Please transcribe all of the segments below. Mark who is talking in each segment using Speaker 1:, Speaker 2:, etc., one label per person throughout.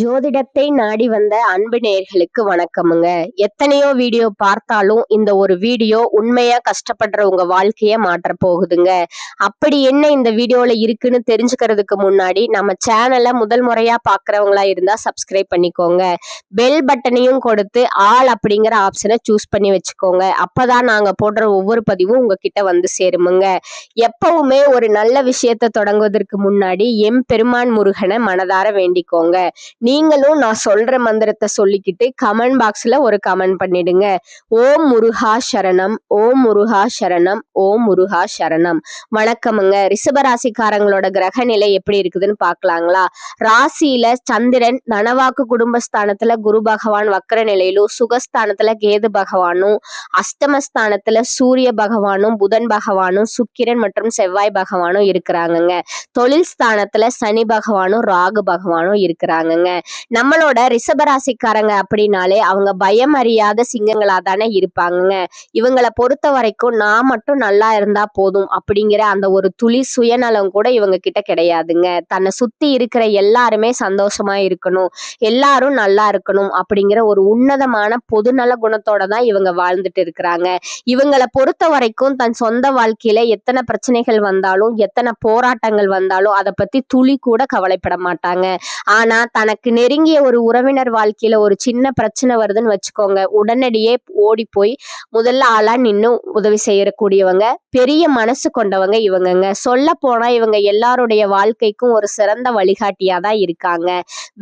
Speaker 1: ஜோதிடத்தை நாடி வந்த அன்பு நேயர்களுக்கு வணக்கமுங்க. எத்தனையோ வீடியோ பார்த்தாலும் இந்த ஒரு வீடியோ உண்மையா கஷ்டப்படுற உங்க வாழ்க்கைய மாற்ற போகுதுங்க. அப்படி என்ன இந்த வீடியோல இருக்குன்னு தெரிஞ்சுக்கிறதுக்கு முன்னாடி நம்ம சேனலை முதல் முறையா பாக்குறவங்களா இருந்தா சப்ஸ்கிரைப் பண்ணிக்கோங்க. பெல் பட்டனையும் கொடுத்து ஆல் அப்படிங்கிற ஆப்ஷனை சூஸ் பண்ணி வச்சுக்கோங்க. அப்பதான் நாங்க போடுற ஒவ்வொரு பதிவும் உங்ககிட்ட வந்து சேருமுங்க. எப்பவுமே ஒரு நல்ல விஷயத்தை தொடங்குவதற்கு முன்னாடி பெருமான் முருகனை மனதார வேண்டிக்கோங்க. நீங்களும் நான் சொல்ற மந்திரத்தை சொல்லிக்கிட்டு கமெண்ட் பாக்ஸ்ல ஒரு கமெண்ட் பண்ணிடுங்க. ஓம் முருகா சரணம், ஓம் முருகா சரணம், ஓம் முருகா சரணம். வணக்கமுங்க. ரிஷபராசிக்காரங்களோட கிரக நிலை எப்படி இருக்குதுன்னு பாக்கலாங்களா? ராசியில சந்திரன் தனவாக்கு குடும்பஸ்தானத்துல குரு பகவான் வக்கர நிலையிலும், சுகஸ்தானத்துல கேது பகவானும், அஷ்டமஸ்தானத்துல சூரிய பகவானும், புதன் பகவானும், சுக்கிரன் மற்றும் செவ்வாய் பகவானும் இருக்கிறாங்கங்க. தொழில் ஸ்தானத்துல சனி பகவானும் ராகு பகவானும் இருக்கிறாங்கங்க. நம்மளோட ரிஷபராசிக்காரங்க அப்படின்னாலே அவங்க பயம் அறியாத சிங்கங்களா தானே இருப்பாங்க. இவங்களை பொறுத்த வரைக்கும் நான் மட்டும் நல்லா இருந்தா போதும் அப்படிங்கிற அந்த ஒரு துளி சுயநலம் கூட இவங்க கிட்ட கிடையாதுங்க. தன்னை சுத்தி இருக்கிற எல்லாருமே சந்தோஷமா இருக்கணும், எல்லாரும் நல்லா இருக்கணும் அப்படிங்கிற ஒரு உன்னதமான பொதுநல குணத்தோட தான் இவங்க வாழ்ந்துட்டு இருக்கிறாங்க. இவங்களை பொறுத்த வரைக்கும் தன் சொந்த வாழ்க்கையில எத்தனை பிரச்சனைகள் வந்தாலும், எத்தனை போராட்டங்கள் வந்தாலும் அதை பத்தி துளி கூட கவலைப்பட மாட்டாங்க. ஆனா தனக்கு நெருங்கிய ஒரு உறவினர் வாழ்க்கையில ஒரு சின்ன பிரச்சனை வருதுன்னு வச்சுக்கோங்க, உடனடியே ஓடி போய் முதல்ல ஆளா நின்னு உதவி செய்யக்கூடியவங்க, பெரிய மனசு கொண்டவங்க இவங்கங்க. சொல்ல போனா இவங்க எல்லாருடைய வாழ்க்கைக்கும் ஒரு சிறந்த வழிகாட்டியா தான் இருக்காங்க.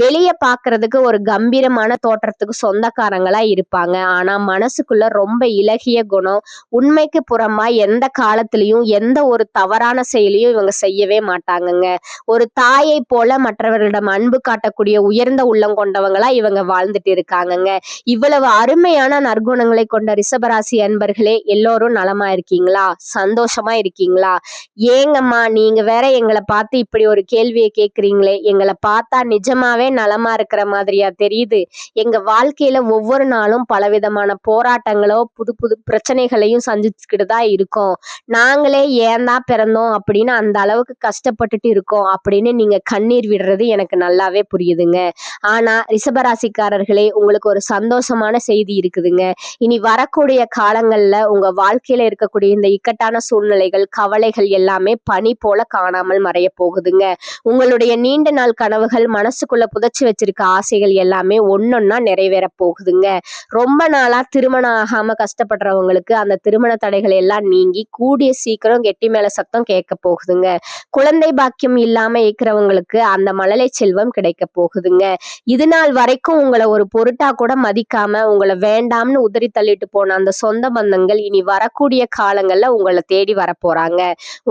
Speaker 1: வெளியே பாக்குறதுக்கு ஒரு கம்பீரமான தோற்றத்துக்கு சொந்தக்காரங்களா இருப்பாங்க. ஆனா மனசுக்குள்ள ரொம்ப இலகிய குணம், உண்மைக்கு புறமா எந்த காலத்திலையும் எந்த ஒரு தவறான செயலையும் இவங்க செய்யவே மாட்டாங்கங்க. ஒரு தாயை போல மற்றவர்களிடம் அன்பு காட்டக்கூடிய உயர்ந்த உள்ளம் கொண்டவங்களா இவங்க வாழ்ந்துட்டு இருக்காங்கங்க. இவ்வளவு அருமையான நற்குணங்களை கொண்ட ரிஷபராசி அன்பர்களே, எல்லோரும் நலமா இருக்கீங்களா? சந்தோஷமா இருக்கீங்களா? ஏங்கம்மா நீங்க வேற எங்களை பார்த்து இப்படி ஒரு கேள்வியை கேட்குறீங்களே, எங்களை பார்த்தா நிஜமாவே நலமா இருக்கிற மாதிரியா தெரியுது? எங்க வாழ்க்கையில ஒவ்வொரு நாளும் பலவிதமான போராட்டங்களோ புது புது பிரச்சனைகளையும் சந்திச்சுக்கிட்டு தான் இருக்கோம். நாங்களே ஏன் தான் பிறந்தோம் அப்படின்னு அந்த அளவுக்கு கஷ்டப்பட்டுட்டு இருக்கோம் அப்படின்னு நீங்க கண்ணீர் விடுறது எனக்கு நல்லாவே புரியுதுங்க. ஆனா ரிஷபராசிக்காரர்களே, உங்களுக்கு ஒரு சந்தோஷமான செய்தி இருக்குதுங்க. இனி வரக்கூடிய காலங்கள்ல உங்க வாழ்க்கையில இருக்கக்கூடிய இந்த இக்கட்டான சூழ்நிலைகள், கவலைகள் எல்லாமே பனி போல காணாமல் மறைய போகுதுங்க. உங்களுடைய நீண்ட நாள் கனவுகள், மனசுக்குள்ள புதைச்சி வச்சிருக்க ஆசைகள் எல்லாமே ஒன்னொன்னா நிறைவேற போகுதுங்க. ரொம்ப நாளா திருமணம் ஆகாம கஷ்டப்படுறவங்களுக்கு அந்த திருமண தடைகள் எல்லாம் நீங்கி கூடிய சீக்கிரம் கெட்டி மேல சத்தம் கேட்க போகுதுங்க. குழந்தை பாக்கியம் இல்லாம இருக்கிறவங்களுக்கு அந்த மழலை செல்வம் கிடைக்க போகுதுங்க. இது நாள் வரைக்கும் உங்களை ஒரு பொருட்டா கூட மதிக்காம உங்களை வேண்டாம்னு உதறி தள்ளிட்டு போன அந்த சொந்த பந்தங்கள் இனி வரக்கூடிய காலங்கள்ல உங்களை தேடி வரப்போறாங்க.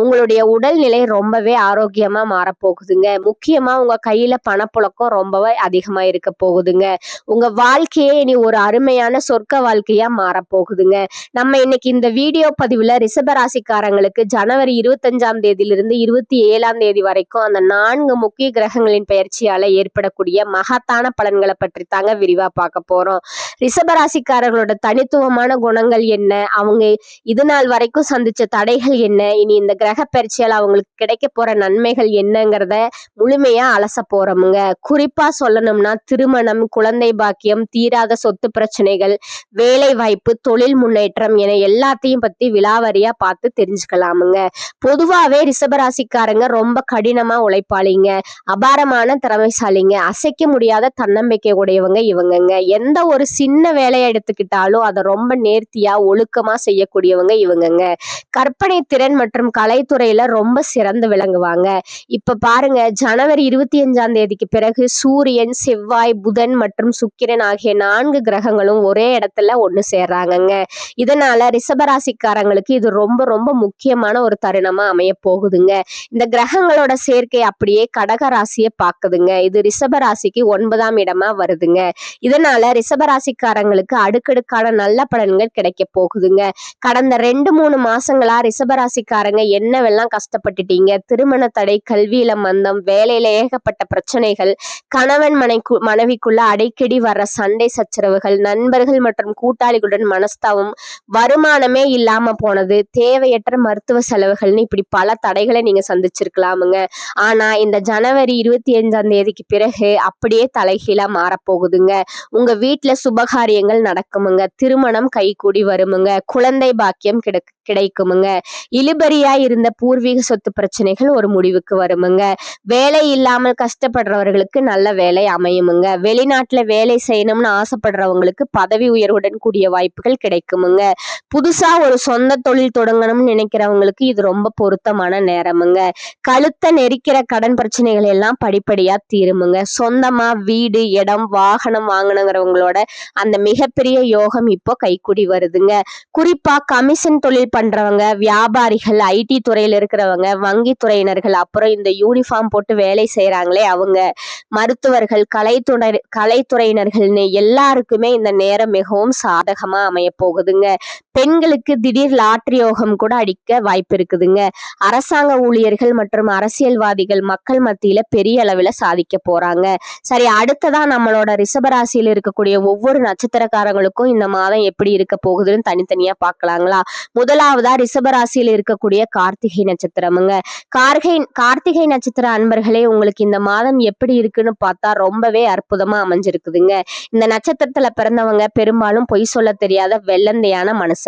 Speaker 1: உங்களுடைய உடல்நிலை ரொம்பவே ஆரோக்கியமா மாறப்போகுதுங்க. முக்கியமா உங்க கையில பணப்புழக்கம் ரொம்பவே அதிகமா இருக்க போகுதுங்க. உங்க வாழ்க்கையே இனி ஒரு அருமையான சொர்க்க வாழ்க்கையா மாறப்போகுதுங்க. நம்ம இன்னைக்கு இந்த வீடியோ பதிவுல ரிஷபராசிக்காரங்களுக்கு ஜனவரி 25ஆம் தேதியிலிருந்து 27ஆம் தேதி வரைக்கும் அந்த 4 முக்கிய கிரகங்களின் பெயர்ச்சியால ஏற்படக்கூடிய மகத்தான பலன்களை பற்றி தாங்க விரிவா பார்க்க போறோம். ரிஷபராசிக்காரர்களோட தனித்துவமான குணங்கள் என்ன, அவங்க இது நாள் வரைக்கும் சந்திச்ச தடைகள் என்ன, இனி இந்த கிரக பயிற்சியால் அவங்களுக்கு கிடைக்க போற நன்மைகள் என்னங்கிறத முழுமையா அலச போறோமுங்க. குறிப்பா சொல்லணும்னா திருமணம், குழந்தை பாக்கியம், தீராத சொத்து பிரச்சனைகள், வேலை வாய்ப்பு, தொழில் முன்னேற்றம் என எல்லாத்தையும் பத்தி விலாவரியா பார்த்து தெரிஞ்சுக்கலாமுங்க. பொதுவாவே ரிஷபராசிக்காரங்க ரொம்ப கடினமா உழைப்பாளிங்க, அபாரமான திறமைசாலிங்க, அசைக்க முடியாத தன்னம்பிக்கை உடையவங்க இவங்கங்க. எந்த ஒரு சின்ன வேலையை எடுத்துக்கிட்டாலும் அதை ரொம்ப நேர்த்தியா ஒழுக்கமா செய்யக்கூடியவங்க இவங்கங்க. கற்பனை திறன் மற்றும் கலைத்துறையில ரொம்ப சிறந்து விளங்குவாங்க. இப்ப பாருங்க, ஜனவரி 25ஆம் தேதிக்கு பிறகு சூரியன், செவ்வாய், புதன் மற்றும் சுக்கிரன் ஆகிய 4 கிரகங்களும் ஒரே இடத்துல ஒண்ணு சேர்றாங்கங்க. இதனால ரிஷபராசிக்காரங்களுக்கு இது ரொம்ப ரொம்ப முக்கியமான ஒரு தருணமா அமைய போகுதுங்க. இந்த கிரகங்களோட சேர்க்கை அப்படியே கடக ராசியை பாக்குதுங்க. இது ரிஷபராசிக்கு 9ஆம் இடமா வருதுங்க. இதனால ரிஷபராசிக்காரங்களுக்கு அடுக்கடுக்கான நல்ல பலன்கள் கிடைக்க போகுதுங்க. கடந்த 2-3 மாசங்களா ரிஷபராசிக்காரங்க என்னவெல்லாம் கஷ்டப்பட்டுட்டீங்க? திருமண தடை, கல்வியில மந்தம், வேலையில ஏகப்பட்ட பிரச்சனைகள், கணவன் மனைவிக்குள்ள அடிக்கடி வர்ற சண்டை சச்சரவுகள், நண்பர்கள் மற்றும் கூட்டாளிகளுடன் மனஸ்தாபம், வருமானமே இல்லாம போனது, தேவையற்ற மருத்துவ செலவுகள்னு இப்படி பல தடைகளை நீங்க சந்திச்சிருக்கலாமுங்க. ஆனா இந்த ஜனவரி 25ஆம் தேதிக்கு பிறகு அப்படி அப்படியே தலைகீழா மாறப்போகுதுங்க. உங்க வீட்டுல சுபகாரியங்கள் நடக்குமுங்க. திருமணம் கைகூடி வருமுங்க. குழந்தை பாக்கியம் கிடைக்குமுங்க. இழுபறியா இருந்த பூர்வீக சொத்து பிரச்சனைகள் ஒரு முடிவுக்கு வருமுங்க. வேலை இல்லாமல் கஷ்டப்படுறவர்களுக்கு நல்ல வேலை அமையுமுங்க. வெளிநாட்டுல வேலை செய்யணும்னு ஆசைப்படுறவங்களுக்கு பதவி உயர்வுடன் கூடிய வாய்ப்புகள் கிடைக்குமுங்க. புதுசா ஒரு சொந்த தொழில் தொடங்கணும்னு நினைக்கிறவங்களுக்கு இது ரொம்ப பொருத்தமான நேரமுங்க. கழுத்தை நெரிக்கிற கடன் பிரச்சனைகள் எல்லாம் படிப்படியா தீருமுங்க. சொந்தமா வீடு, இடம், வாகனம் வாங்கணுங்கிறவங்களோட அந்த மிகப்பெரிய யோகம் இப்போ கைக்கூடி வருதுங்க. குறிப்பா கமிஷன் தொழில் பண்றவங்க, வியாபாரிகள், ஐடி துறையில இருக்கிறவங்க, வங்கி துறையினர்கள், அப்புறம் இந்த யூனிஃபார்ம் போட்டு வேலை செய்யறாங்களே அவங்க, மருத்துவர்கள், கலைத்துறையினர்கள்னு எல்லாருக்குமே இந்த நேரம் மிகவும் சாதகமா அமைய போகுதுங்க. பெண்களுக்கு திடீர் லாட்டரி யோகம் கூட அடிக்க வாய்ப்பு இருக்குதுங்க. அரசாங்க ஊழியர்கள் மற்றும் அரசியல்வாதிகள் மக்கள் மத்தியில பெரிய அளவுல சாதிக்க போறாங்க. சரி, அடுத்ததா நம்மளோட ரிஷபராசியில இருக்கக்கூடிய ஒவ்வொரு நட்சத்திரக்காரங்களுக்கும் இந்த மாதம் எப்படி இருக்க போகுதுன்னு தனித்தனியா பார்க்கலாங்களா? முதலாவதா ரிஷபராசியில இருக்கக்கூடிய கார்த்திகை நட்சத்திரமுங்க. கார்த்திகை நட்சத்திர அன்பர்களே, உங்களுக்கு இந்த மாதம் எப்படி இருக்குன்னு பார்த்தா ரொம்பவே அற்புதமா அமைஞ்சிருக்குதுங்க. இந்த நட்சத்திரத்துல பிறந்தவங்க பெரும்பாலும் பொய் சொல்ல தெரியாத வெள்ளந்தையான மனுஷங்க.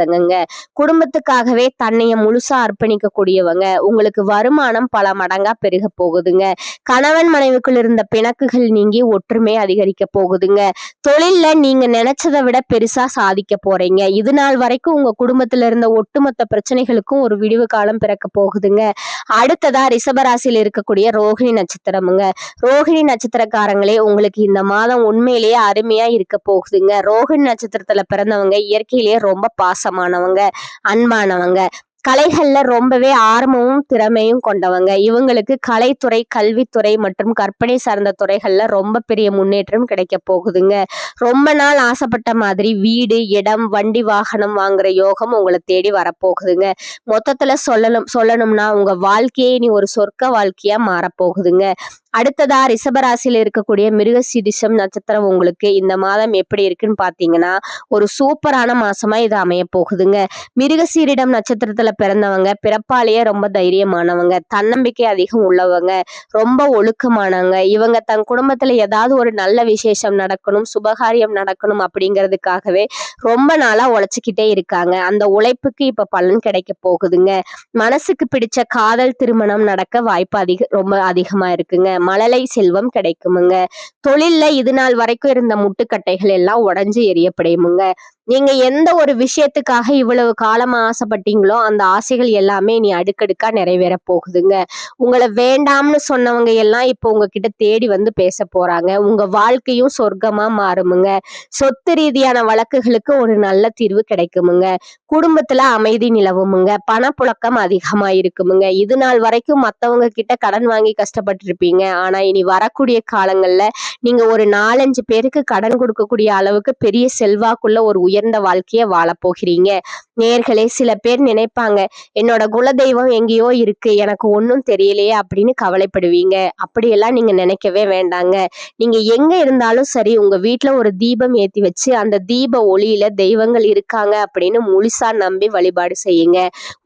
Speaker 1: குடும்பத்துக்காகவே தன்னைய முழுசா அர்ப்பணிக்க கூடியவங்க. உங்களுக்கு வருமானம் பல மடங்கா பெருக போகுதுங்க. கணவன் மனைவிக்குள் இருந்த பிணக்குகள் நீங்கி ஒற்றுமை அதிகரிக்க போகுதுங்க. தொழில்ல நீங்க நினைச்சதை விட பெருசா சாதிக்க போறீங்க. இது நாள் வரைக்கும் உங்க குடும்பத்துல இருந்த ஒட்டுமொத்த பிரச்சனைகளுக்கும் ஒரு விடிவு காலம் பிறக்க போகுதுங்க. அடுத்ததா ரிஷபராசியில் இருக்கக்கூடிய ரோகிணி நட்சத்திரமுங்க. ரோகிணி நட்சத்திரக்காரங்களே, உங்களுக்கு இந்த மாதம் உண்மையிலேயே அருமையா இருக்க போகுதுங்க. ரோகிணி நட்சத்திரத்துல பிறந்தவங்க இயற்கையிலேயே ரொம்ப பாசமானவங்க, அன்பானவங்க. கலைகள்ல ரொம்பவே ஆர்வமும் திறமையும் கொண்டவங்க. இவங்களுக்கு கலைத்துறை, கல்வித்துறை மற்றும் கற்பனை சார்ந்த துறைகள்ல ரொம்ப பெரிய முன்னேற்றம் கிடைக்க போகுதுங்க. ரொம்ப நாள் ஆசைப்பட்ட மாதிரி வீடு, இடம், வண்டி, வாகனம் வாங்குற யோகம் உங்களை தேடி வரப்போகுதுங்க. மொத்தத்துல சொல்லணும்னா உங்க வாழ்க்கையே இனி ஒரு சொர்க்க வாழ்க்கையா மாறப்போகுதுங்க. அடுத்ததா ரிஷபராசியில இருக்கக்கூடிய மிருகசீரிஷம் நட்சத்திரம் உங்களுக்கு இந்த மாதம் எப்படி இருக்குன்னு பாத்தீங்கன்னா ஒரு சூப்பரான மாசமா இது அமைய போகுதுங்க. மிருகசீரிடம் நட்சத்திரத்துல பிறந்தவங்க பிறப்பாலேயே ரொம்ப தைரியமானவங்க, தன்னம்பிக்கை அதிகம் உள்ளவங்க, ரொம்ப ஒழுக்கமானவங்க. இவங்க தன் குடும்பத்துல ஏதாவது ஒரு நல்ல விசேஷம் நடக்கணும், சுபகாரியம் நடக்கணும் அப்படிங்கிறதுக்காகவே ரொம்ப நாளா உழைச்சுக்கிட்டே இருக்காங்க. அந்த உழைப்புக்கு இப்ப பலன் கிடைக்க போகுதுங்க. மனசுக்கு பிடிச்ச காதல் திருமணம் நடக்க வாய்ப்பு ரொம்ப அதிகமா இருக்குங்க. மழலை செல்வம் கிடைக்குமுங்க. தொழில்ல இது நாள் வரைக்கும் இருந்த முட்டுக்கட்டைகள் எல்லாம் உடைஞ்சு எரியப்படையுமுங்க. நீங்க எந்த ஒரு விஷயத்துக்காக இவ்வளவு காலமா ஆசைப்பட்டீங்களோ அந்த ஆசைகள் எல்லாமே நீ அடுக்கடுக்கா நிறைவேற போகுதுங்க. உங்களை வேண்டாம்னு சொன்னவங்க எல்லாம் இப்போ உங்ககிட்ட தேடி வந்து பேச போறாங்க. உங்க வாழ்க்கையும் சொர்க்கமா மாறுமுங்க. சொத்து ரீதியான வழக்குகளுக்கு ஒரு நல்ல தீர்வு கிடைக்குமுங்க. குடும்பத்துல அமைதி நிலவுமுங்க. பணப்புழக்கம் அதிகமா இருக்குமுங்க. இது நாள் வரைக்கும் மத்தவங்க கிட்ட கடன் வாங்கி கஷ்டப்பட்டு இருப்பீங்க. ஆனா இனி வரக்கூடிய காலங்கள்ல நீங்க ஒரு 4-5 பேருக்கு கடன் கொடுக்கக்கூடிய அளவுக்கு பெரிய செல்வாக்குள்ள ஒரு உயர்ந்த வாழ்க்கைய வாழ போகிறீங்க. நேர்களே, சில பேர் நினைப்பாங்க, என்னோட குலதெய்வம் எங்கேயோ இருக்கு, எனக்கு ஒன்னும் தெரியலையே அப்படின்னு கவலைப்படுவீங்க. அப்படியெல்லாம் நீங்க நினைக்கவே வேண்டாங்க. நீங்க எங்க இருந்தாலும் சரி, உங்க வீட்டுல ஒரு தீபம் ஏத்தி வச்சு அந்த தீப ஒளியில தெய்வங்கள் இருக்காங்க அப்படின்னு முழுசா நம்பி வழிபாடு செய்யுங்க.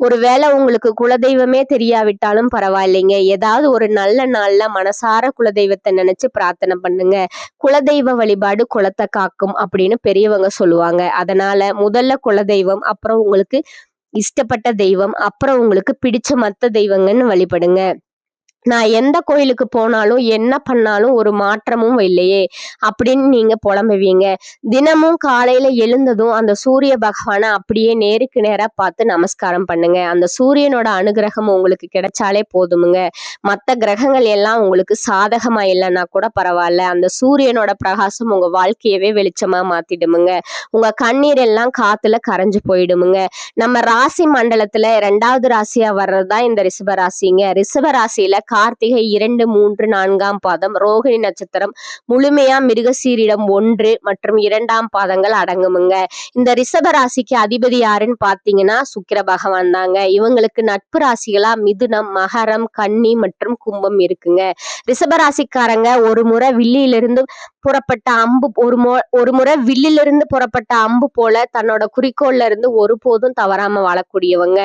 Speaker 1: ஒருவேளை உங்களுக்கு குலதெய்வமே தெரியாவிட்டாலும் பரவாயில்லைங்க, ஏதாவது ஒரு நல்ல நாள்ல மனசார குலதெய்வத்தை நினைச்சு பிரார்த்தனை பண்ணுங்க. குலதெய்வ வழிபாடு குலத்தை காக்கும் அப்படின்னு பெரியவங்க சொல்லுவாங்க. அதனால முதல்ல குலதெய்வம், அப்புறம் உங்களுக்கு இஷ்டப்பட்ட தெய்வம், அப்புறம் உங்களுக்கு பிடிச்ச மத்த தெய்வங்கன்னு வழிபடுங்க. நான் எந்த கோயிலுக்கு போனாலும் என்ன பண்ணாலும் ஒரு மாற்றமும் இல்லையே அப்படின்னு நீங்க புலம்புவீங்க. தினமும் காலையில எழுந்ததும் அந்த சூரிய பகவானை அப்படியே நேருக்கு நேரா பார்த்து நமஸ்காரம் பண்ணுங்க. அந்த சூரியனோட அனுகிரகம் உங்களுக்கு கிடைச்சாலே போதுமுங்க. மற்ற கிரகங்கள் எல்லாம் உங்களுக்கு சாதகமா இல்லைன்னா கூட பரவாயில்ல, அந்த சூரியனோட பிரகாசம் உங்க வாழ்க்கையவே வெளிச்சமா மாத்திடுமுங்க. உங்க கண்ணீர் எல்லாம் காத்துல கரைஞ்சு போயிடுமுங்க. நம்ம ராசி மண்டலத்துல 2வது ராசியா வர்றதுதான் இந்த ரிஷப ராசிங்க. ரிஷப ராசியில கார்த்திகை 2, 3, 4ஆம் பாதம், ரோகிணி நட்சத்திரம் முழுமையா மிருகசீரிடம் 1 மற்றும் 2ஆம் பாதங்கள் அடங்குமுங்க. இந்த ரிஷப ராசிக்கு அதிபதி யாருன்னு பாத்தீங்கன்னா சுக்கிர பகவான் தாங்க. இவங்களுக்கு நட்பு ராசிகளா மிதுனம், மகரம், கன்னி மற்றும் கும்பம் இருக்குங்க. ரிஷப ராசிக்காரங்க ஒரு முறை வில்லிலிருந்து புறப்பட்ட அம்பு போல தன்னோட குறிக்கோள்ல இருந்து ஒருபோதும் தவறாம வாழக்கூடியவங்க.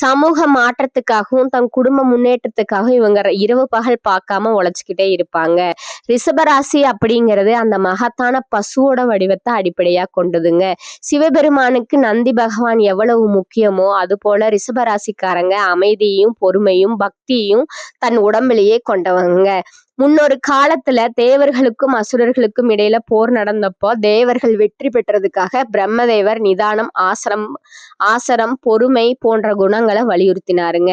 Speaker 1: சமூக மாற்றத்துக்காகவும் தன் குடும்ப முன்னேற்றத்துக்காகவும் இவங்க இரவு பகல் பார்க்காம உழைச்சுக்கிட்டே இருப்பாங்க. ரிஷபராசி அப்படிங்கிறது அந்த மகத்தான பசுவோட வடிவத்தை அடிப்படையா கொண்டதுங்க. சிவபெருமானுக்கு நந்தி பகவான் எவ்வளவு முக்கியமோ அது போல ரிஷபராசிக்காரங்க அமைதியையும் பொறுமையும் பக்தியையும் தன் உடம்பிலேயே கொண்டவங்க. முன்னொரு காலத்துல தேவர்களுக்கும் அசுரர்களுக்கும் இடையில போர் நடந்தப்போ தேவர்கள் வெற்றி பெற்றதுக்காக பிரம்மதேவர் நிதானம், ஆசரம், பொறுமை போன்ற குணங்களை வலியுறுத்தினாருங்க.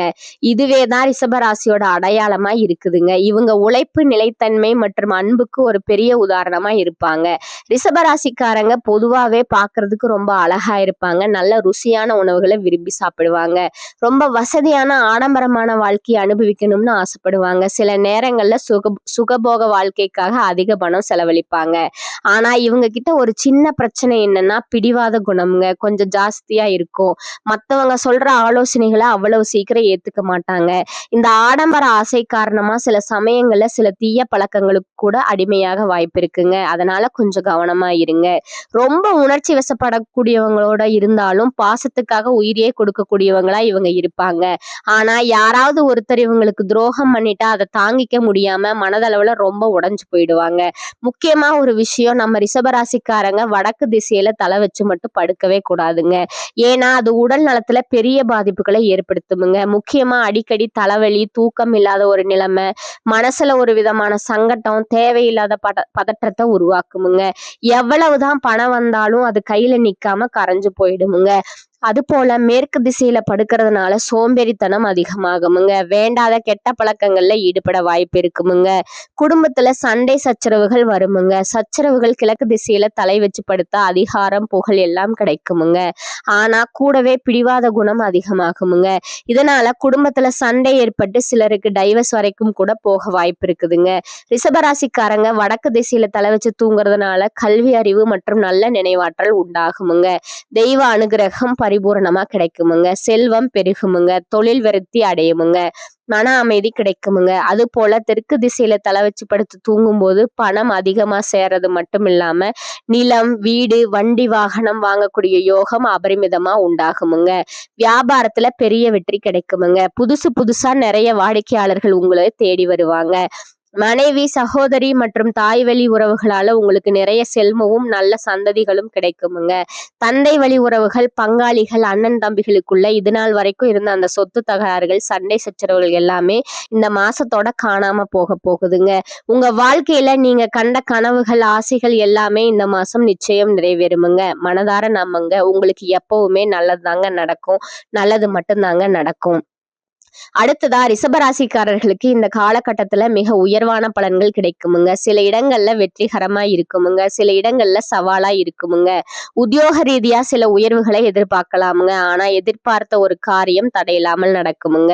Speaker 1: இதுவேதான் ரிஷபராசியோட அடையாளமா இருக்குதுங்க. இவங்க உழைப்பு, நிலைத்தன்மை மற்றும் அன்புக்கு ஒரு பெரிய உதாரணமா இருப்பாங்க. ரிஷபராசிக்காரங்க பொதுவாவே பாக்குறதுக்கு ரொம்ப அழகா இருப்பாங்க. நல்ல ருசியான உணவுகளை விரும்பி சாப்பிடுவாங்க. ரொம்ப வசதியான ஆடம்பரமான வாழ்க்கையை அனுபவிக்கணும்னு ஆசைப்படுவாங்க. சில நேரங்கள்ல சுகபோக வாழ்க்கைக்காக அதிக பணம் செலவழிப்பாங்க. ஆனா இவங்க கிட்ட ஒரு சின்ன பிரச்சனை என்னன்னா பிடிவாத குணம்ங்க கொஞ்சம் ஜாஸ்தியா இருக்கும். மத்தவங்க சொல்ற ஆலோசனைகளை அவ்வளவு சீக்கிரம் ஏத்துக்க மாட்டாங்க. இந்த ஆடம்பர ஆசை காரணமா சில சமயங்கள்ல சில தீய பழக்கங்களுக்கு கூட அடிமையாக வாய்ப்பு இருக்குங்க. அதனால கொஞ்சம் கவனமா இருங்க. ரொம்ப உணர்ச்சி வசப்படக்கூடியவங்களோட இருந்தாலும் பாசத்துக்காக உயிரியே கொடுக்கக்கூடியவங்களா இவங்க இருப்பாங்க. ஆனா யாராவது ஒருத்தர் இவங்களுக்கு துரோகம் பண்ணிட்டா அதை தாங்கிக்க முடியாம மனதளவுல ரொம்ப உடைஞ்சு போயிடுவாங்க. முக்கியமா ஒரு விஷயம், நம்ம ரிஷபராசிக்காரங்க வடக்கு திசையில தலை வச்சு மட்டும் படுக்கவே கூடாதுங்க. ஏன்னா அது உடல் நலத்துல பெரிய பாதிப்புகளை ஏற்படுத்துமுங்க. முக்கியமா அடிக்கடி தலைவலி, தூக்கம் இல்லாத ஒரு நிலைமை, மனசுல ஒரு விதமான சங்கடம், தேவையில்லாத பதற்றத்தை உருவாக்குமுங்க. எவ்வளவுதான் பணம் வந்தாலும் அது கையில நிக்காம கரைஞ்சு போயிடுமுங்க. அது போல மேற்கு திசையில படுக்கிறதுனால சோம்பேறித்தனம் அதிகமாகுமுங்க. வேண்டாத கெட்ட பழக்கங்கள்ல ஈடுபட வாய்ப்பு இருக்குமுங்க. குடும்பத்துல சண்டை சச்சரவுகள் வருமுங்க. சச்சரவுகள் கிழக்கு திசையில தலை வச்சு படுத்தா அதிகாரம், புகழ் எல்லாம் கிடைக்குமுங்க. ஆனா கூடவே பிடிவாத குணம் அதிகமாகுமுங்க. இதனால குடும்பத்துல சண்டை ஏற்பட்டு சிலருக்கு டைவர்ஸ் வரைக்கும் கூட போக வாய்ப்பு இருக்குதுங்க. ரிஷபராசிக்காரங்க வடக்கு திசையில தலை வச்சு தூங்குறதுனால கல்வி அறிவு மற்றும் நல்ல நினைவாற்றல் உண்டாகுமுங்க. தெய்வ அனுகிரகம் பரிபூரணமா கிடைக்குமுங்க. செல்வம் பெருகுமுங்க. தொழில் விருத்தி அடையுமுங்க. மன அமைதி கிடைக்குமுங்க. அது போல தெற்கு திசையில தலை வச்சு படுத்து தூங்கும் போது பணம் அதிகமா சேர்றது மட்டும் இல்லாம நிலம், வீடு, வண்டி, வாகனம் வாங்கக்கூடிய யோகம் அபரிமிதமா உண்டாகுமுங்க. வியாபாரத்துல பெரிய வெற்றி கிடைக்குமுங்க. புதுசா நிறைய வாடிக்கையாளர்கள் உங்களை தேடி வருவாங்க. மனைவி, சகோதரி மற்றும் தாய் வழி உறவுகளால உங்களுக்கு நிறைய செல்வமும் நல்ல சந்ததிகளும் கிடைக்குமுங்க. தந்தை வழி உறவுகள், பங்காளிகள், அண்ணன் தம்பிகளுக்குள்ள இது நாள் வரைக்கும் இருந்த அந்த சொத்து தகராறுகள், சண்டை சச்சரவுகள் எல்லாமே இந்த மாசத்தோட காணாம போகுதுங்க. உங்க வாழ்க்கையில நீங்க கண்ட கனவுகள், ஆசைகள் எல்லாமே இந்த மாசம் நிச்சயம் நிறைவேறுமுங்க. மனதார நம்புங்க. உங்களுக்கு எப்பவுமே நல்லதுதாங்க நடக்கும். நல்லது மட்டும்தாங்க நடக்கும். அடுத்ததா ரிஷபராசிக்காரர்களுக்கு இந்த காலகட்டத்துல மிக உயர்வான பலன்கள் கிடைக்குமுங்க. சில இடங்கள்ல வெற்றிகரமா இருக்குமுங்க. சில இடங்கள்ல சவாலா இருக்குமுங்க. உத்தியோக ரீதியா சில உயர்வுகளை எதிர்பார்க்கலாமுங்க. ஆனா எதிர்பார்த்த ஒரு காரியம் தடையில்லாமல் நடக்குமுங்க.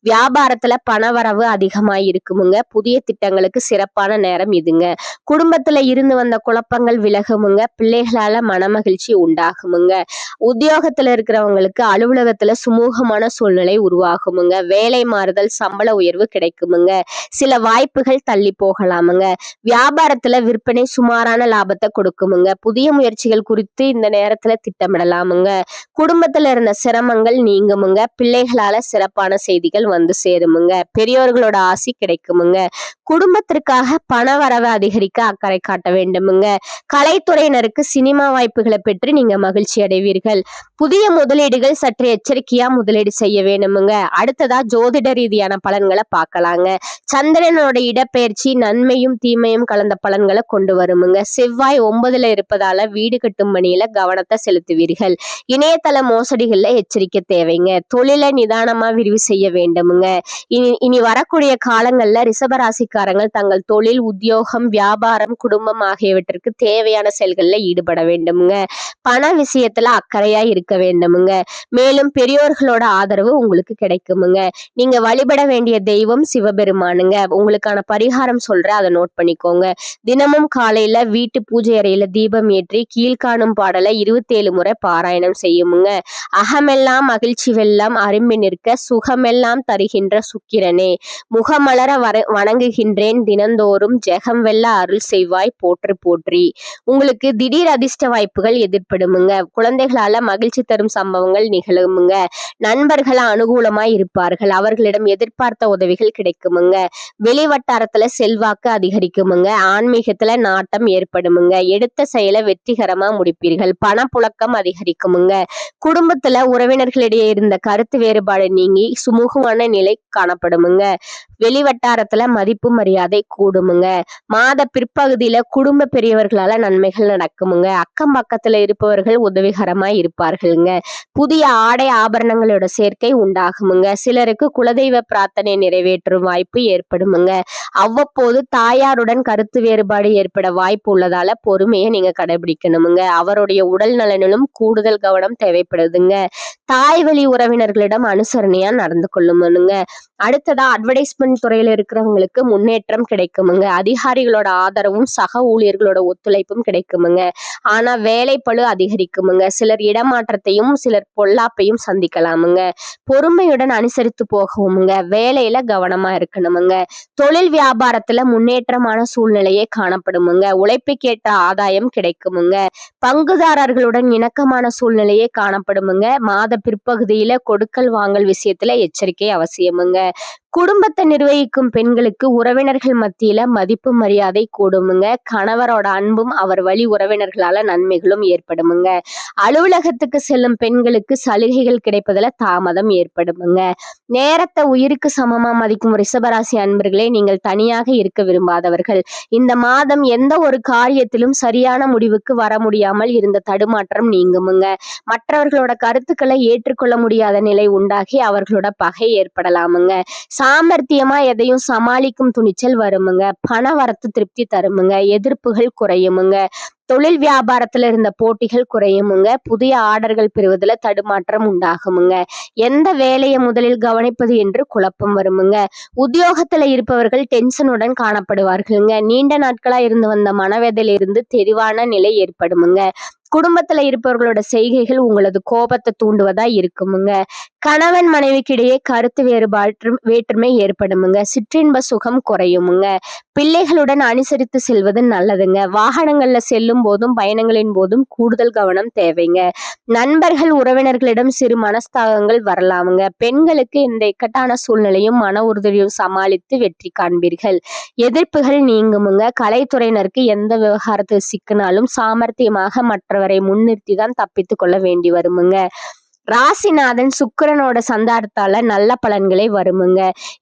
Speaker 1: வியாபாரத்துல பணவரவு அதிகமா இருக்குமுங்க. புதிய திட்டங்களுக்கு சிறப்பான நேரம் இதுங்க. குடும்பத்துல இருந்து வந்த குழப்பங்கள் விலகுமுங்க. பிள்ளைகளால மனமகிழ்ச்சி உண்டாகுமுங்க. உத்தியோகத்துல இருக்கிறவங்களுக்கு அலுவலகத்துல சுமூகமான சூழ்நிலை உருவாகுமுங்க. வேலை மாறுதல், சம்பள உயர்வு கிடைக்குமுங்க. சில வாய்ப்புகள் தள்ளி போகலாமுங்க. வியாபாரத்துல விற்பனை சுமாரான லாபத்தை கொடுக்குமுங்க. புதிய முயற்சிகள் குறித்து இந்த நேரத்துல திட்டமிடலாமுங்க. குடும்பத்துல இருந்த சிரமங்கள் நீங்குமுங்க. பிள்ளைகளால சிறப்பான செய்திகள் வந்து சேருமுங்க. பெரியோர்களோட ஆசி கிடைக்குமுங்க. குடும்பத்திற்காக பண வரவை அதிகரிக்க அக்கறை காட்ட வேண்டுமுங்க. கலைத்துறையினருக்கு சினிமா வாய்ப்புகளை பெற்று நீங்க மகிழ்ச்சி அடைவீர்கள். புதிய முதலீடுகள் சற்று எச்சரிக்கையா முதலீடு செய்ய வேணுமுங்க. அடுத்ததா ஜோதிட ரீதியான பலன்களை பார்க்கலாங்க. சந்திரனோட இடப்பெயர்ச்சி நன்மையும் தீமையும் கலந்த பலன்களை கொண்டு வருமுங்க. செவ்வாய் 9ல இருப்பதால வீடு கட்டும் பணியில கவனத்தை செலுத்துவீர்கள். இணையதள மோசடிகள்ல எச்சரிக்கை தேவைங்க. தொழிலை நிதானமா விரிவு செய்ய வேண்டுமுங்க. இனி வரக்கூடிய காலங்கள்ல ரிஷபராசிக்காரங்கள் தங்கள் தொழில், உத்தியோகம், வியாபாரம், குடும்பம் ஆகியவற்றிற்கு தேவையான செயல்கள்ல ஈடுபட வேண்டுமுங்க. பண விஷயத்துல அக்கறையா இருக்க வேண்டுமுங்க. மேலும் பெரியோர்களோட ஆதரவு உங்களுக்கு கிடைக்குமுங்க. நீங்க வழிபட வேண்டிய தெய்வம் சிவபெருமானுங்க. உங்களுக்கான பரிகாரம் சொல்றேன், அதை நோட் பண்ணிக்கோங்க. தினமும் காலையில வீட்டு பூஜை அறையில தீபம் ஏற்றி கீழ்காணும் பாடலை 27 முறை பாராயணம் செய்யுமுங்க. அகமெல்லாம் மகிழ்ச்சி வெள்ளம் அரும்பி நிற்க சுகமெல்லாம் தருகின்ற சுக்கிரனே, முகமலர வணங்குகின்றேன் தினந்தோறும், ஜெகம் வெல்ல அருள் செய்வாய் போற்றி போற்றி. உங்களுக்கு திடீர் அதிர்ஷ்ட வாய்ப்புகள் எதிர்ப்படுமுங்க. குழந்தைகளால மகிழ்ச்சி தரும் சம்பவங்கள் நிகழுமுங்க. நண்பர்கள் அனுகூலமாய் இருப்பார்கள். வருவார்கள். அவர்களிடம் எதிர்பார்த்த உதவிகள் கிடைக்குமுங்க. வெளி வட்டாரத்துல செல்வாக்கு அதிகரிக்குமுங்க. ஆன்மீகத்துல நாட்டம் ஏற்படுமுங்க. எடுத்த செயலை வெற்றிகரமா முடிப்பீர்கள். பணப்புழக்கம் அதிகரிக்குமுங்க. குடும்பத்துல உறவினர்களிடையே இருந்த கருத்து வேறுபாடு நீங்கி சுமூகமான நிலை காணப்படுமுங்க. வெளிவட்டாரத்துல மதிப்பு மரியாதை கூடுமுங்க. மாத பிற்பகுதியில குடும்ப பெரியவர்களால நன்மைகள் நடக்குமுங்க. அக்கம் பக்கத்துல இருப்பவர்கள் உதவிகரமா இருப்பார்களுங்க. புதிய ஆடை ஆபரணங்களோட சேர்க்கை உண்டாகுமுங்க. சிலருக்கு குலதெய்வ பிரார்த்தனை நிறைவேற்றும் வாய்ப்பு ஏற்படுமுங்க. அவ்வப்போது தாயாருடன் கருத்து வேறுபாடு ஏற்பட வாய்ப்பு உள்ளதால பொறுமையை நீங்க கடைபிடிக்கணுமுங்க. அவருடைய உடல் நலனிலும் கூடுதல் கவனம் தேவைப்படுதுங்க. தாய் வழி உறவினர்களிடம் அனுசரணையா நடந்து கொள்ளுமுங்க. அடுத்ததா அட்வர்டைஸ்மெண்ட் துறையில இருக்கிறவங்களுக்கு முன்னேற்றம் கிடைக்குமுங்க. அதிகாரிகளோட ஆதரவும் சக ஊழியர்களோட ஒத்துழைப்பும் கிடைக்குமுங்க. ஆனா வேலைப்பளு அதிகரிக்குமுங்க. சிலர் இடமாற்றத்தையும் சிலர் பொல்லாப்பையும் சந்திக்கலாமுங்க. பொறுமையுடன் அனுசரித்து போகவுமுங்க. வேலையில கவனமா இருக்கணுமுங்க. தொழில் வியாபாரத்துல முன்னேற்றமான சூழ்நிலையே காணப்படுமுங்க. உழைப்புக்கேற்ற ஆதாயம் கிடைக்குமுங்க. பங்குதாரர்களுடன் இணக்கமான சூழ்நிலையே காணப்படுமுங்க. மாத பிற்பகுதியில கொடுக்கல் வாங்கல் விஷயத்துல எச்சரிக்கை அவசியமுங்க. குடும்பத்தை நிர்வகிக்கும் பெண்களுக்கு உறவினர்கள் மத்தியில மதிப்பு மரியாதை கூடுமுங்க. கணவரோட அன்பும் அவர் வழி உறவினர்களால நன்மைகளும் ஏற்படுமுங்க. அலுவலகத்துக்கு செல்லும் பெண்களுக்கு சலுகைகள் கிடைப்பதுல தாமதம் ஏற்படுமுங்க. நேரத்தை உயிருக்கு சமமா மதிக்கும் ரிஷபராசி அன்பர்களே, நீங்கள் தனியாக இருக்க விரும்பாதவர்கள். இந்த மாதம் எந்த ஒரு காரியத்திலும் சரியான முடிவுக்கு வர முடியாமல் இருந்த தடுமாற்றம் நீங்குமுங்க. மற்றவர்களோட கருத்துக்களை ஏற்றுக்கொள்ள முடியாத நிலை உண்டாகி அவர்களோட பகை ஏற்படலாமுங்க. சாமர்த்தியமா எதையும் சமாளிக்கும் துணிச்சல் வருமுங்க. பண வரத்து திருப்தி தருமுங்க. எதிர்ப்புகள் குறையுமுங்க. தொழில் வியாபாரத்துல இருந்த போட்டிகள் குறையுமுங்க. புதிய ஆர்டர்கள் பெறுவதில் தடுமாற்றம் உண்டாகுமுங்க. எந்த வேலையை முதலில் கவனிப்பது என்று குழப்பம் வருமுங்க. உத்தியோகத்துல இருப்பவர்கள் டென்ஷனுடன் காணப்படுவார்களுங்க. நீண்ட நாட்களா இருந்து வந்த மனவேதையில இருந்து தெளிவான நிலை ஏற்படுமுங்க. குடும்பத்துல இருப்பவர்களோட செய்கைகள் உங்களது கோபத்தை தூண்டுவதா இருக்குமுங்க. கணவன் மனைவிக்கிடையே கருத்து வேற்றுமை ஏற்படுமுங்க. சிற்றின்ப சுகம் குறையுமுங்க. பிள்ளைகளுடன் அனுசரித்து செல்வது நல்லதுங்க. வாகனங்கள்ல செல்லும் போதும் பயணங்களின் போதும் கூடுதல் கவனம் தேவைங்க. நண்பர்கள் உறவினர்களிடம் சிறு மனஸ்தாபங்கள் வரலாமுங்க. பெண்களுக்கு இந்த இக்கட்டான சூழ்நிலையும் மன உறுதியும் சமாளித்து வெற்றி காண்பீர்கள். எதிர்ப்புகள் நீங்குமுங்க. கலைத்துறையினருக்கு எந்த விவகாரத்தில் சிக்கினாலும் சாமர்த்தியமாக மற்றவரை முன்னிறுத்தி தான் தப்பித்து கொள்ள வேண்டி வருமுங்க. ராசிநாதன் சுக்கிரனோட சந்தாரத்தால நல்ல பலன்களை வருமுங்க.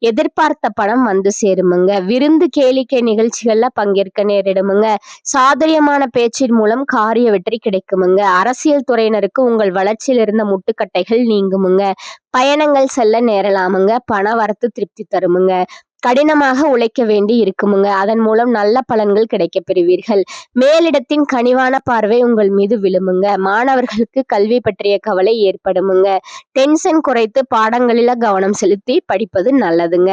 Speaker 1: எதிர்பார்த்த பணம் வந்து சேருமுங்க. விருந்து கேளிக்கை நிகழ்ச்சிகள்ல பங்கேற்க நேரிடுமுங்க. சாதுரியமான பேச்சின் மூலம் காரிய வெற்றி கிடைக்குமுங்க. அரசியல் துறையினருக்கு உங்கள் வளர்ச்சியில் இருந்த முட்டுக்கட்டைகள் நீங்குமுங்க. பயணங்கள் செல்ல நேரலாமுங்க. பண வரத்து திருப்தி தருமுங்க. கடினமாக உழைக்க வேண்டி இருக்குமுங்க. அதன் மூலம் நல்ல பலன்கள் கிடைக்க பெறுவீர்கள். மேலிடத்தின் கனிவான பார்வை உங்கள் மீது விழுமுங்க. மாணவர்களுக்கு கல்வி பற்றிய கவலை ஏற்படுமுங்க. டென்ஷன் குறைத்து பாடங்களில கவனம் செலுத்தி படிப்பது நல்லதுங்க.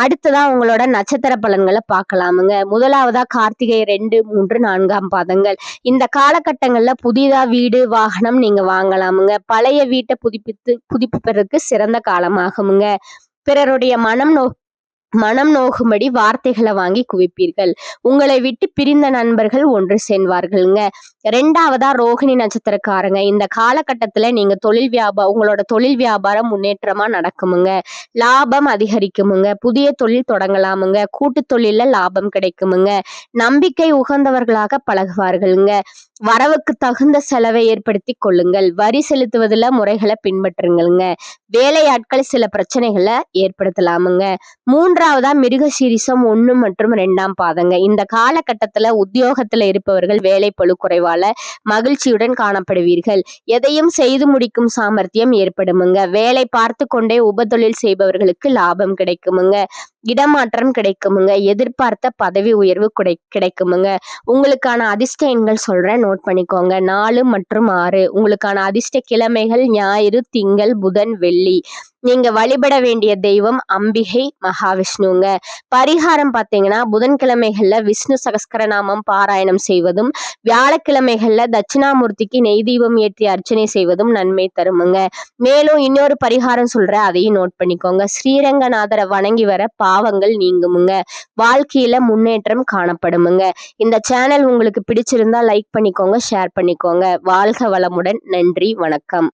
Speaker 1: அடுத்ததா உங்களோட நட்சத்திர பலன்களை பார்க்கலாமுங்க. முதலாவதா கார்த்திகை 2, 3, 4 பாதங்கள். இந்த காலகட்டங்கள்ல புதிதா வீடு வாகனம் நீங்க வாங்கலாமுங்க. பழைய வீட்டை புதுப்பிப்பதற்கு சிறந்த காலமாகுமுங்க. பிறருடைய மனம் நோகும்படி வார்த்தைகளை வாங்கி குவிப்பீர்கள். உங்களை விட்டு பிரிந்த நண்பர்கள் ஒன்று சேர்வார்களுங்க. 2வதா ரோகிணி நட்சத்திரக்காரங்க. இந்த காலகட்டத்துல நீங்க உங்களோட தொழில் வியாபாரம் முன்னேற்றமா நடக்குமுங்க. லாபம் அதிகரிக்குமுங்க. புதிய தொழில் தொடங்கலாமுங்க. கூட்டு தொழில லாபம் கிடைக்குமுங்க. நம்பிக்கை உகந்தவர்களாக பழகுவார்களுங்க. வரவுக்கு தகுந்த செலவை ஏற்படுத்தி கொள்ளுங்கள். வரி செலுத்துவதில் முறைகளை பின்பற்றுங்களுங்க. வேலையாட்கள் சில பிரச்சனைகளை ஏற்படுத்தலாமுங்க. 3வதா மிருகசீரிஷம் 1 மற்றும் 2 பாதங்க. இந்த காலகட்டத்துல உத்தியோகத்துல இருப்பவர்கள் வேலை பளு குறைவால மகிழ்ச்சியுடன் காணப்படுவீர்கள். எதையும் செய்து முடிக்கும் சாமர்த்தியம் ஏற்படுமுங்க. வேலை பார்த்து கொண்டே உபதொழில் செய்பவர்களுக்கு லாபம் கிடைக்குமுங்க. இடமாற்றம் கிடைக்குமுங்க. எதிர்பார்த்த பதவி உயர்வு கிடைக்குமுங்க. உங்களுக்கான அதிர்ஷ்ட எண்கள் சொல்றேன், நோட் பண்ணிக்கோங்க. 4 மற்றும் 6. உங்களுக்கான அதிர்ஷ்ட கிழமைகள் ஞாயிறு, திங்கள், புதன், வெள்ளி. நீங்க வழிபட வேண்டிய தெய்வம் அம்பிகை, மகாவிஷ்ணுங்க. பரிகாரம் பார்த்தீங்கன்னா புதன்கிழமைகள்ல விஷ்ணு சகஸ்கரநாமம் பாராயணம் செய்வதும், வியாழக்கிழமைகள்ல தட்சிணாமூர்த்திக்கு நெய் தீபம் ஏற்றி அர்ச்சனை செய்வதும் நன்மை தருமுங்க. மேலும் இன்னொரு பரிகாரம் சொல்றேன், அதையும் நோட் பண்ணிக்கோங்க. ஸ்ரீரங்கநாதரை வணங்கி வர பாவங்கள் நீங்குமுங்க. வாழ்க்கையில முன்னேற்றம் காணப்படுமுங்க. இந்த சேனல் உங்களுக்கு பிடிச்சிருந்தா லைக் பண்ணிக்கோங்க, ஷேர் பண்ணிக்கோங்க. வாழ்க வளமுடன். நன்றி, வணக்கம்.